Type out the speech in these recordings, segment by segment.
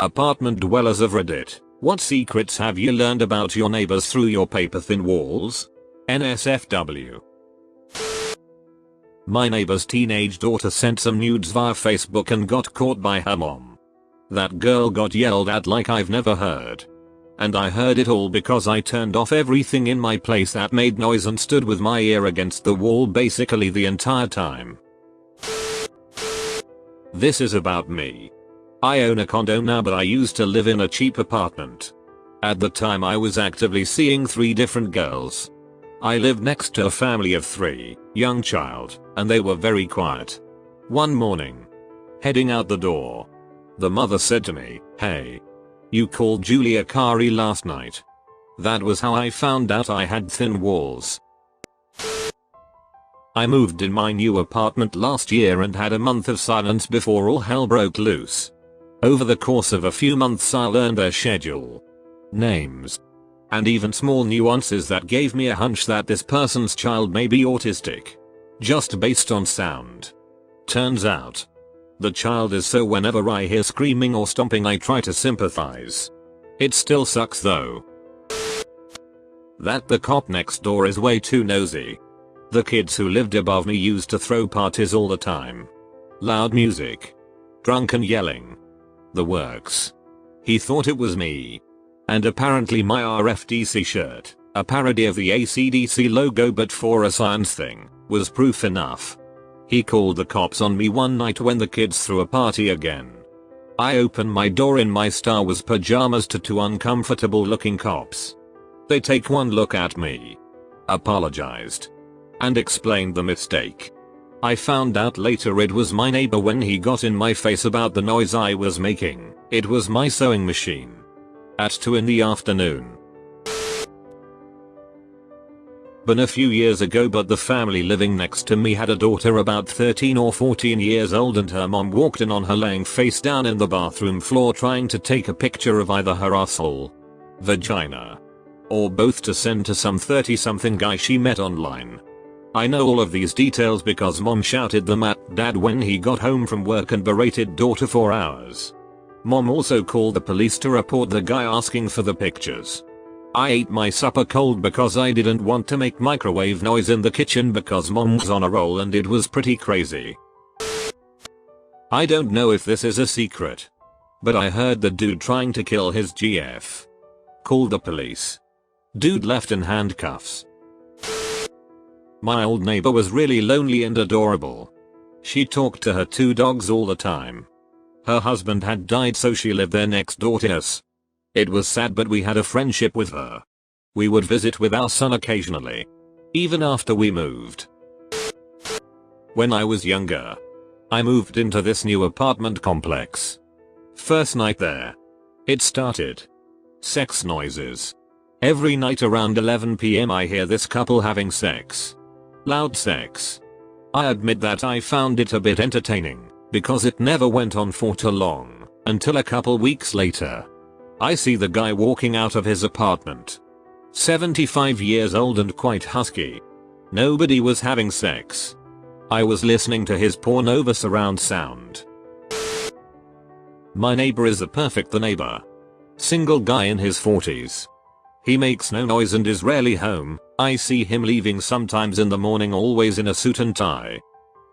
Apartment dwellers of Reddit, what secrets have you learned about your neighbors through your paper-thin walls? NSFW. My neighbor's teenage daughter sent some nudes via Facebook and got caught by her mom. That girl got yelled at like I've never heard. And I heard it all because I turned off everything in my place that made noise and stood with my ear against the wall basically the entire time. This is about me. I own a condo now, but I used to live in a cheap apartment. At the time I was actively seeing 3 different girls. I lived next to a family of 3, young child, and they were very quiet. One morning, heading out the door, the mother said to me, "Hey, you called Julia Kari last night." That was how I found out I had thin walls. I moved in my new apartment last year and had a month of silence before all hell broke loose. Over the course of a few months I learned their schedule, names, and even small nuances that gave me a hunch that this person's child may be autistic. Just based on sound. Turns out, the child is, so whenever I hear screaming or stomping I try to sympathize. It still sucks though that the cop next door is way too nosy. The kids who lived above me used to throw parties all the time. Loud music. Drunken yelling. The works. He thought it was me. And apparently my RFDC shirt, a parody of the AC/DC logo but for a science thing, was proof enough. He called the cops on me one night when the kids threw a party again. I opened my door in my Star Wars pajamas to 2 uncomfortable looking cops. They take one look at me, apologized, and explained the mistake. I found out later it was my neighbor when he got in my face about the noise I was making. It was my sewing machine. At 2 in the afternoon. Been a few years ago, but the family living next to me had a daughter about 13 or 14 years old, and her mom walked in on her laying face down in the bathroom floor trying to take a picture of either her asshole, vagina, or both to send to some 30-something guy she met online. I know all of these details because mom shouted them at dad when he got home from work and berated daughter for hours. Mom also called the police to report the guy asking for the pictures. I ate my supper cold because I didn't want to make microwave noise in the kitchen because mom was on a roll and it was pretty crazy. I don't know if this is a secret, but I heard the dude trying to kill his GF. Called the police. Dude left in handcuffs. My old neighbor was really lonely and adorable. She talked to her 2 dogs all the time. Her husband had died, so she lived there next door to us. It was sad, but we had a friendship with her. We would visit with our son occasionally, even after we moved. When I was younger, I moved into this new apartment complex. First night there, it started. Sex noises. Every night around 11 PM I hear this couple having sex. Loud sex. I admit that I found it a bit entertaining, because it never went on for too long, until a couple weeks later. I see the guy walking out of his apartment. 75 years old and quite husky. Nobody was having sex. I was listening to his porn over surround sound. My neighbor is a perfect neighbor. Single guy in his 40s. He makes no noise and is rarely home. I see him leaving sometimes in the morning, always in a suit and tie.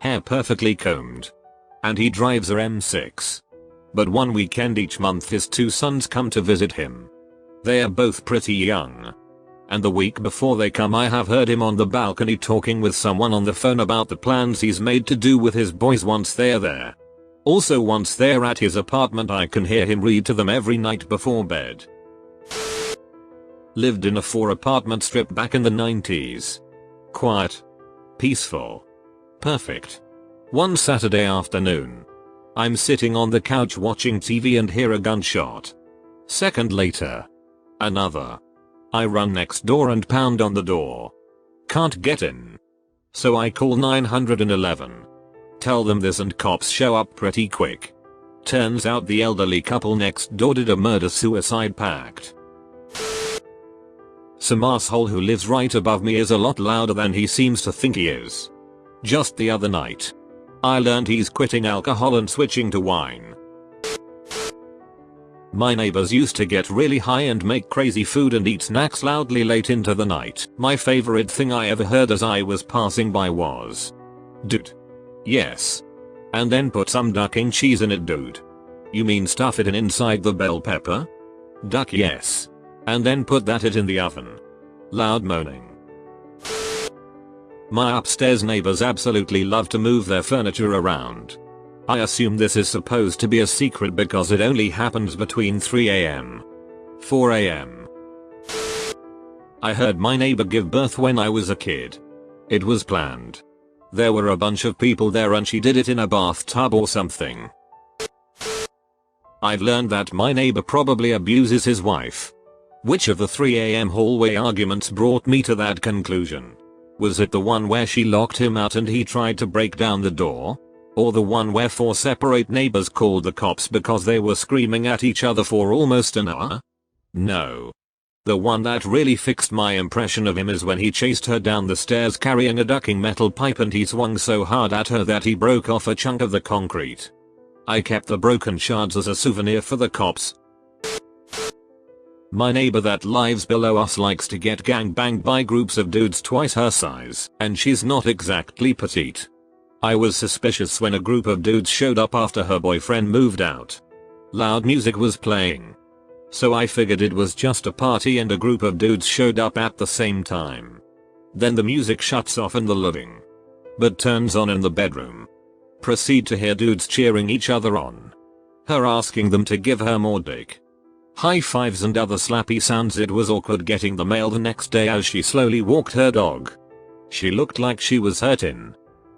Hair perfectly combed. And he drives a M6. But one weekend each month his 2 sons come to visit him. They are both pretty young. And the week before they come I have heard him on the balcony talking with someone on the phone about the plans he's made to do with his boys once they're there. Also, once they're at his apartment I can hear him read to them every night before bed. Lived in a 4 apartment strip back in the 90s. Quiet. Peaceful. Perfect. One Saturday afternoon, I'm sitting on the couch watching TV and hear a gunshot. Second later, another. I run next door and pound on the door. Can't get in. So I call 911. Tell them this and cops show up pretty quick. Turns out the elderly couple next door did a murder-suicide pact. Some asshole who lives right above me is a lot louder than he seems to think he is. Just the other night, I learned he's quitting alcohol and switching to wine. My neighbors used to get really high and make crazy food and eat snacks loudly late into the night. My favorite thing I ever heard as I was passing by was, "Dude. Yes. And then put some ducking cheese in it, dude. You mean stuff it in inside the bell pepper? Duck, yes. And then put that it in the oven." Loud moaning. My upstairs neighbors absolutely love to move their furniture around. I assume this is supposed to be a secret because it only happens between 3 am. 4 am. I heard my neighbor give birth when I was a kid. It was planned. There were a bunch of people there and she did it in a bathtub or something. I've learned that my neighbor probably abuses his wife. Which of the 3 am hallway arguments brought me to that conclusion? Was it the one where she locked him out and he tried to break down the door? Or the one where 4 separate neighbors called the cops because they were screaming at each other for almost an hour? No. The one that really fixed my impression of him is when he chased her down the stairs carrying a ducking metal pipe and he swung so hard at her that he broke off a chunk of the concrete. I kept the broken shards as a souvenir for the cops. My neighbor that lives below us likes to get gangbanged by groups of dudes twice her size, and she's not exactly petite. I was suspicious when a group of dudes showed up after her boyfriend moved out. Loud music was playing. So I figured it was just a party and a group of dudes showed up at the same time. Then the music shuts off in the living, but turns on in the bedroom. Proceed to hear dudes cheering each other on. Her asking them to give her more dick. High fives and other slappy sounds. It was awkward getting the mail the next day as she slowly walked her dog. She looked like she was hurting.